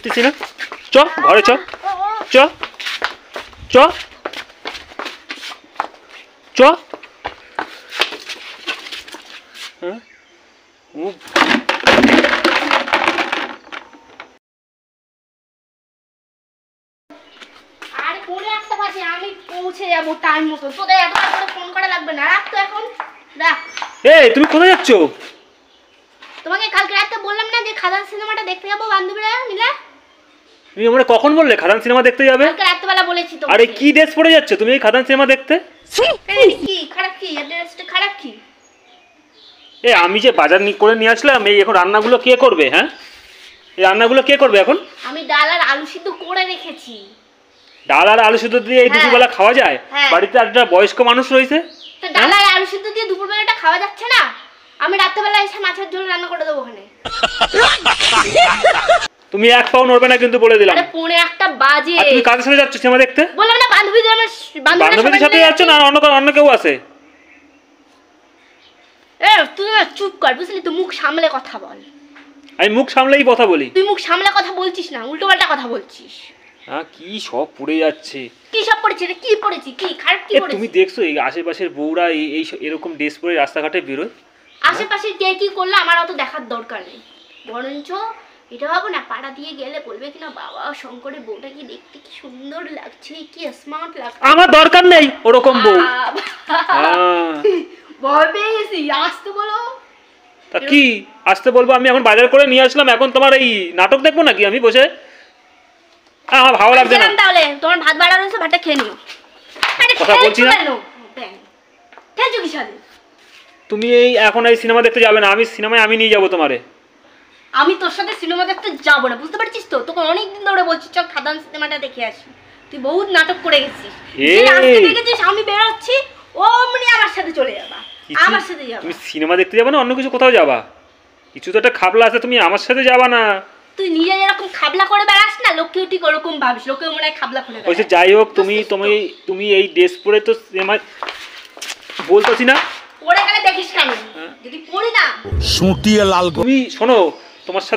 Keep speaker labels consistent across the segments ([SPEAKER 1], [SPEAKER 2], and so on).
[SPEAKER 1] বলতেছি না, চ ঘরে চ, চ চ চ। হ্যাঁ
[SPEAKER 2] আমি পৌঁছে যাবো টাইম মতো। তোদের এতবার করে ফোন করা লাগবে না, রাখ তো এখন রাখ।
[SPEAKER 1] এই তুমি কোথায় যাচ্ছ?
[SPEAKER 2] তোমাকে কালকে রাতে বললাম না যে খাদান সিনেমাটা দেখতে যাবো বান্ধবীরা মিলে?
[SPEAKER 1] তুমি আমরা কখন বললে খাদান সিনেমা দেখতে যাবে?
[SPEAKER 2] কালকে রাতবেলা বলেছি তো।
[SPEAKER 1] আরে কি ড্রেস পরে যাচ্ছ তুমি এই খাদান সিনেমা দেখতে?
[SPEAKER 2] কি খারাপ, কি ড্রেসটা খারাপ কি?
[SPEAKER 1] এই আমি যে বাজার করে নিয়ে আসলাম, এই এখন রান্নাগুলো কে করবে? হ্যাঁ এই রান্নাগুলো কে করবে এখন?
[SPEAKER 2] আমি ডাল আর আলু সিদ্ধ করে রেখেছি।
[SPEAKER 1] ডাল আর আলু সিদ্ধ দিয়ে এই দুপুরবেলা খাওয়া যায়? বাড়িতে একটা বয়স্ক মানুষ রয়েছে।
[SPEAKER 2] তো ডাল আর আলু সিদ্ধ দিয়ে দুপুরবেলাটা খাওয়া যাচ্ছে না? আমি রাত্রেবেলা এসে মাছের ঝোল রান্না করে দেবো ওখানে।
[SPEAKER 1] তুমি এক পাও নড়বে না কিন্তু বলে দিলাম।
[SPEAKER 2] আরে পৌনে একটা বাজে।
[SPEAKER 1] আর তুমি কাদের সাথে যাচ্ছ সিনেমা দেখতে?
[SPEAKER 2] বললাম না বান্ধবীদের, আমার
[SPEAKER 1] বান্ধবীদের সাথে যাচ্ছ না অন্য কেউ আছে?
[SPEAKER 2] এ তুই চুপ কর বুঝলি, তুই মুখ সামলে কথা বল।
[SPEAKER 1] আমি মুখ সামলেই কথা বলি।
[SPEAKER 2] তুই মুখ সামলে কথা বলছিস না, উল্টোপাল্টা কথা বলছিস।
[SPEAKER 1] হ্যাঁ কি সব পড়ে যাচ্ছে।
[SPEAKER 2] কি সব পড়েছে রে? কি পড়েছি? কি খারাপ কি পড়েছি?
[SPEAKER 1] তুমি দেখছো এই আশেপাশের বউরা এই এরকম ড্রেস পরে রাস্তাঘাটে বেরোয়?
[SPEAKER 2] আশেপাশে কে কি করলো আমার অত দেখার দরকার নেই। বরঞ্চ এটা ভাবো না, পাড়া দিয়ে গেলে বলবে কিনা বাবা শঙ্করের বউটা কি দেখতে কি সুন্দর লাগছে, কি স্মার্ট লাগছে।
[SPEAKER 1] আমার দরকার নেই ওরকম বউ।
[SPEAKER 2] ভয় পেয়ে গেছি, আসতে বলো।
[SPEAKER 1] তা কি আসতে বলবো? আমি এখন বাজার করে নিয়ে আসলাম, এখন তোমার এই নাটক দেখবো নাকি আমি বসে? আমার ভালো লাগছে না।
[SPEAKER 2] তাহলে তোমার ভাত বাড়া রয়েছে, ভাতটা খেয়ে নিও।
[SPEAKER 1] কথা বলছি না। তুমি এই এখন এই সিনেমা দেখতে যাবে না, আমি সিনেমায় আমি নিয়ে যাবো তোমারে।
[SPEAKER 2] আমি তোর সাথে সিনেমা দেখতে যাবো না, বুঝতে পারছিস তো? তোকে অনেকদিন ধরে বলছি চল খাদান সিনেমাটা দেখে আসি। তুই বহুত নাটক করে গেছিস। আজকে দেখেছিস আমি বেরোচ্ছি, অমনি আমার সাথে চলে যাবা। আমার সাথে যাবা।
[SPEAKER 1] তুমি সিনেমা দেখতে যাবে না অন্য কিছু কোথাও যাবা? কিছু তো একটা খাবলা আছে, তুমি আমার সাথে যাবা না?
[SPEAKER 2] তুই নিজে এরকম খাবলা করে বেড়াস না, লোককেও ঠিক ওরকম ভাবিস, লোকেও মনে হয় খাবলা করে বেড়াস।
[SPEAKER 1] ওইসে যাই হোক, তুমি এই ড্রেস পরে তো সিনেমা বলতেছি না।
[SPEAKER 2] পরে গেলে দেখিস কেন? যদি পড়ি না
[SPEAKER 1] সুটিয়ে লাল। তুমি শোনো,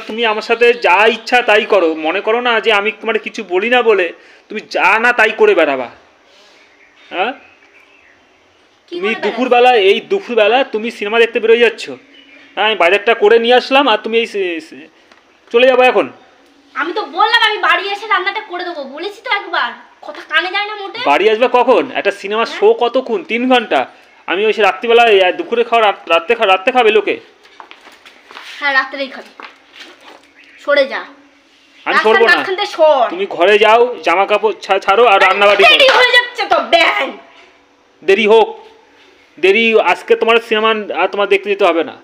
[SPEAKER 1] তুমি আমার সাথে যা ইচ্ছা তাই করো, মনে করো না যে আমি তোমার কিছু বলি না বলে তুমি যা না তাই করে বেড়াবা। হ্যাঁ তুমি দুপুরবেলা তুমি সিনেমা দেখতে বেরোয় যাচ্ছ। হ্যাঁ আমি বাজারটা করে নিয়ে আসলাম আর তুমি এই চলে যাবো এখন।
[SPEAKER 2] আমি তো বললাম আমি বাড়ি এসে রান্নাটা করে দেবো, বলেছি তো একবার, কথা কানে যায় না মোটে।
[SPEAKER 1] বাড়ি আসবে কখন? একটা সিনেমার শো কতক্ষণ? 3 ঘন্টা। আমি ওই রাত্রিবেলা দুপুরে খাওয়া রাত্রে খাবে লোকে।
[SPEAKER 2] হ্যাঁ রাত্রেই খাবে, সরে যা।
[SPEAKER 1] আমি সরবো না, তুমি ঘরে যাও, জামা কাপড় ছাড়ো আর রান্নাবাড়ি করো।
[SPEAKER 2] দেরি হয়ে যাচ্ছে তো ব্যাং।
[SPEAKER 1] দেরি হোক, দেরি আজকে তোমার সিনেমা আর তোমার দেখতে যেতে হবে না।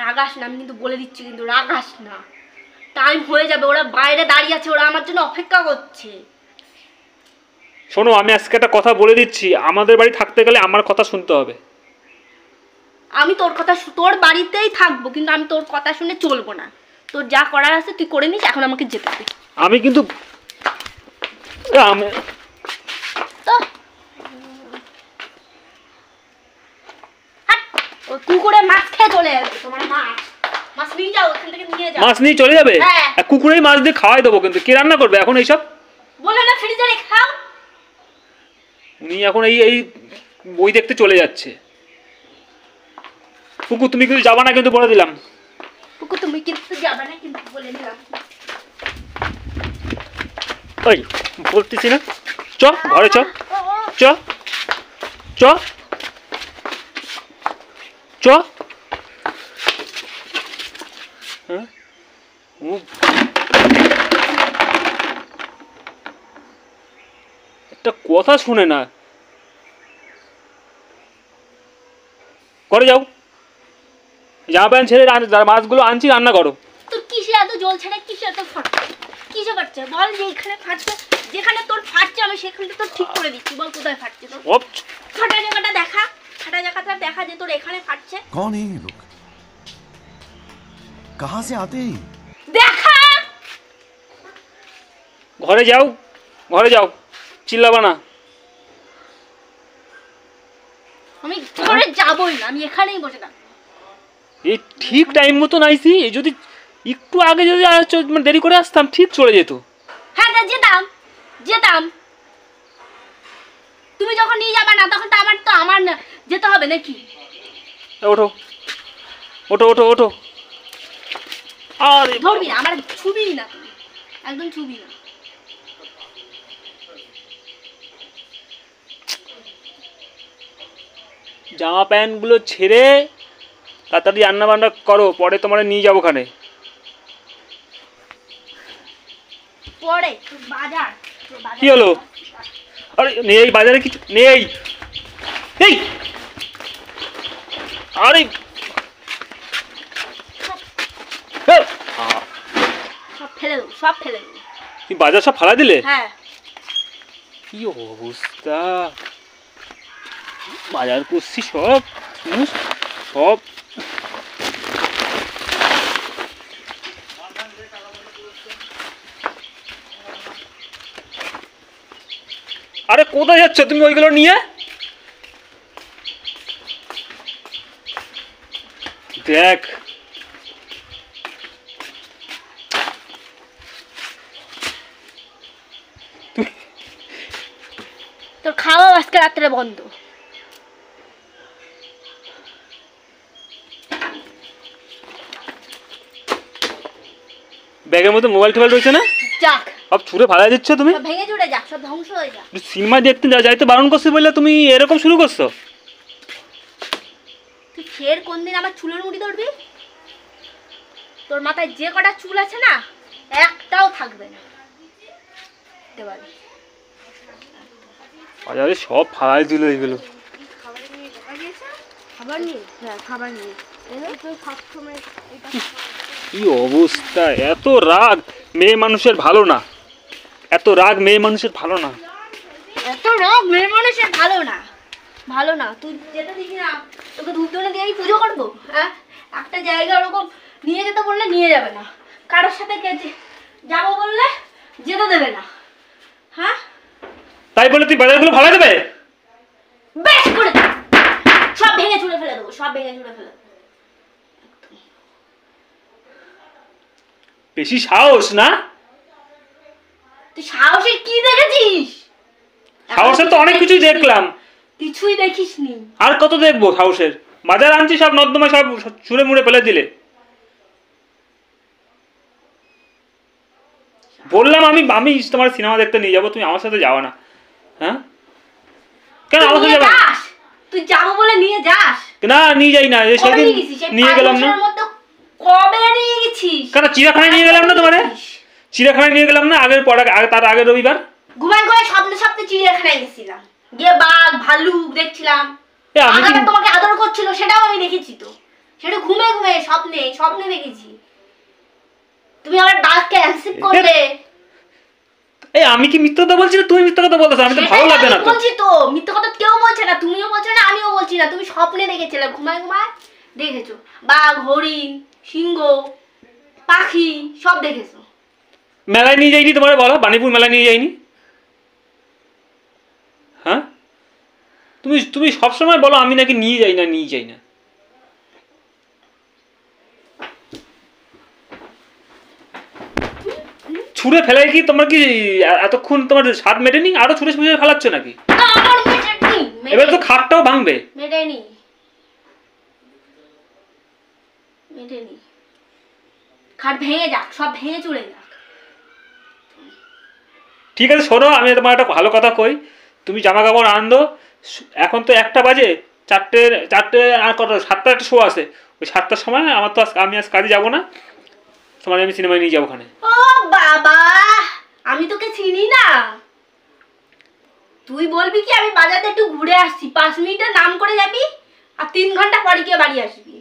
[SPEAKER 2] রাগাস না, আমি কিন্তু বলে দিচ্ছি, কিন্তু রাগাস না। টাইম হয়ে যাবে, ওরা বাইরে দাঁড়িয়ে আছে, ওরা আমার জন্য অপেক্ষা করছে।
[SPEAKER 1] শোনো আমি আজকে একটা কথা বলে দিচ্ছি, আমাদের বাড়ি থাকতে গেলে আমার কথা শুনতে হবে।
[SPEAKER 2] আমি তোর বাড়িতেই থাকবো, কিন্তু আমি তোর কথা শুনে চলবো না। তোর যা করার আছে তুই করে নিস, এখন আমাকে যেতে হবে।
[SPEAKER 1] আমি কিন্তু
[SPEAKER 2] কুকুরে মাছ খেয়ে চলে যাবে। তোমার মাছ নিয়ে যাও, ওখান থেকে নিয়ে যাও।
[SPEAKER 1] মাছ নিয়ে চলে যাবে? কুকুরেই মাছ দিয়ে খাওয়াই দেবো, কিন্তু কে রান্না করবে এখন এইসব?
[SPEAKER 2] বলে না ফ্রিজে রেখে খাও।
[SPEAKER 1] উনি এখন এই বই দেখতে চলে যাচ্ছে। কুকুর তুমি কিন্তু যাবা না, কিন্তু বলে দিলাম।
[SPEAKER 2] কুকুর তুমি কিন্তু যাবা না, কিন্তু বলে দিলাম।
[SPEAKER 1] ওই বলতেছি না, চ ঘরে চ, চ চ চ। একটা কথা শুনে না। ঘরে যাও, জামা প্যান্ট ছেড়ে মাছগুলো আনছি রান্না করো।
[SPEAKER 2] তোর কিসে এত জল ছেড়ে, কিসে এত ফাটছে, কিসে ফাটছে বল? যেখানে ফাটছে, যেখানে তোর ফাটছে আমি সেখানটা তোর ঠিক করে দিচ্ছি। বল কোথায় ফাটছে তোর? ফাটা জায়গাটা দেখা, ফাটা জায়গাটা দেখা যে তোর এখানে ফাটছে।
[SPEAKER 3] कौन है ये लोग? कहां से आते हैं?
[SPEAKER 2] দেখা।
[SPEAKER 1] ঘরে যাও, চিল্লাবা না।
[SPEAKER 2] আমি ঘরে যাবই না, আমি এখানেই বসে থাকবো।
[SPEAKER 1] এই ঠিক টাইম মতো নাইছি, এই যদি একটু আগে যদি মানে দেরি করে আসতাম ঠিক চলে যেত।
[SPEAKER 2] হ্যাঁ তা যেতাম যেতাম, তুমি যখন নিয়ে যাবে না তখন তো আমার না যেতে হবে নাকি?
[SPEAKER 1] ওঠো ওঠো ওঠো ওঠো। আরে
[SPEAKER 2] ধরবি না, আমার ছুবি না, তুমি একদম ছুবি না।
[SPEAKER 1] জামা প্যান্টগুলো ছেড়ে তাড়াতাড়ি রান্না বান্না করো, পরে তোমার নিয়ে যাবো ওখানে।
[SPEAKER 2] পরে বাজার
[SPEAKER 1] কি হলো? আরে নেই বাজারে কিছু নেই। এই আরে
[SPEAKER 2] সব ফেলে দেবো, সব ফেলে দেবো।
[SPEAKER 1] তুমি বাজার সব ফালা দিলে?
[SPEAKER 2] হ্যাঁ
[SPEAKER 1] কি অবস্থা, বাজার করছি সব সব। আরে কোথায় যাচ্ছ তুমি ওইগুলো নিয়ে? দেখ
[SPEAKER 2] তোর খাওয়া আজকে রাত্রে বন্ধ।
[SPEAKER 1] ব্যাগের মধ্যে মোবাইল টোবাইল রয়েছে না?
[SPEAKER 2] যাক
[SPEAKER 1] সব ছুঁড়ে ফালাই দিচ্ছ তুমি।
[SPEAKER 2] সব ভেঙে চুড়ে যাক, সব ধ্বংস হয়ে যাক।
[SPEAKER 1] সিনেমা দেখতে যাইতে বারণ করছি বললে তুমি এরকম শুরু করছো।
[SPEAKER 2] তুই ফের কোন দিন আমার চুলের মুঠি ধরবি? তোর মাথায় যে কটা চুল আছে না একটাও থাকবে না।
[SPEAKER 1] বাজারে সব ফালাই দিল এগুলো।
[SPEAKER 2] খাবার নিয়ে, হ্যাঁ খাবার নিয়ে সবসময়
[SPEAKER 1] কি অবস্থা, এত রাগ মেয়ে মানুষের ভালো না, এত রাগ মেয়ে মানুষের ভালো না।
[SPEAKER 2] এত রাগ মেয়ে মানুষের ভালো না, ভালো না। তুই যেতে দিবি না, তোকে ধূপ ধরে দিয়ে আমি পুজো করবো? হ্যাঁ একটা জায়গা ওরকম নিয়ে যেতে বললে নিয়ে যাবে না, কারোর সাথে যাবো বললে যেতে দেবে না। হ্যাঁ
[SPEAKER 1] তাই বলে তুই বাজারগুলো ফালাই দেবে?
[SPEAKER 2] বেশ করে দে। সব ভেঙে চুড়ে ফেলে দেবো, সব ভেঙে চুড়ে ফেলে দেবো।
[SPEAKER 1] বেশি সাহস না?
[SPEAKER 2] তুই সাহসের কি দেখেছিস?
[SPEAKER 1] সাহসের তো অনেক কিছুই দেখলাম।
[SPEAKER 2] কিছুই দেখিস নি।
[SPEAKER 1] আর কত দেখবো সাহসের? বাজার আনছি সব নর্দমা সব ছুঁড়ে মুড়ে ফেলে দিলে। বললাম আমি আমি তোমার সিনেমা দেখতে নিয়ে যাবো, তুমি আমার সাথে যাও না। হ্যাঁ কেন আমার সাথে যাবে?
[SPEAKER 2] তুই যাবো বলে নিয়ে যাস
[SPEAKER 1] না, নিয়ে যাই না, সেদিন নিয়ে গেলাম না।
[SPEAKER 2] কবে নিয়ে গেছিস?
[SPEAKER 1] কেন চিড়িয়াখানায় নিয়ে গেলাম না তোমারে? চিড়িয়াখানায় নিয়ে গেলাম না আগের পর তার আগের রবিবার।
[SPEAKER 2] ঘুমাই করে স্বপ্নে স্বপ্নে চিড়িয়াখানায় গেছিলাম, গিয়ে বাঘ ভাল্লুক দেখছিলাম। তোমাকে আদর করছিল সেটাও আমি দেখেছি তো, সেটা ঘুমে ঘুমে স্বপ্নে স্বপ্নে দেখেছি। তুমি আবার বাঘকে অ্যাকসেপ্ট করলে।
[SPEAKER 1] এই আমি কি মিথ্যা কথা বলছি না তুমি মিথ্যা কথা বলতেছো? আমি তো ভালো লাগে না তো।
[SPEAKER 2] বলছি তো মিথ্যা কথা কেউ বলছে না, তুমিও বলছো না আমিও বলছি না। তুমি স্বপ্নে দেখেছিলে, ঘুমায় ঘুমায় দেখেছো বাঘ, হরিণ, সিংহ, পাখি সব দেখেছো।
[SPEAKER 1] মেলায় নিয়ে যাইনি তোমার? বলো বাণীপুর মেলায় নিয়ে যাইনি? হ্যাঁ তুমি তুমি সবসময় বলো আমি নাকি নিয়ে যাই না নিয়ে যাই না। ছুঁড়ে ফেলাই কি তোমার কি এতক্ষণ তোমার স্বাদ মেটেনি? আরো ছুঁড়ে ছুঁড়ে ফেলাচ্ছ নাকি? এবার তো খাটটাও ভাঙবে।
[SPEAKER 2] মেটেনি মেটেনি, খাট ভেঙে যাক, সব ভেঙে চুড়ে যাক।
[SPEAKER 1] ঠিক আছে শোনো, আমি তোমার একটা ভালো কথা কই। তুমি জামা কাপড় আনতো, এখন তো 1টা বাজে, 4টে আর কত 7টার একটা শো আছে, ওই 7টার সময় আমার তো আমি আজ কাজে যাবো না, তোমার আমি সিনেমায় নিয়ে যাবো ওখানে।
[SPEAKER 2] ও বাবা, আমি তোকে চিনি না। তুই বলবি কি আমি বাজারে একটু ঘুরে আসছি, 5 মিনিটের নাম করে যাবি আর 3 ঘন্টা পরে গিয়ে বাড়ি আসবি।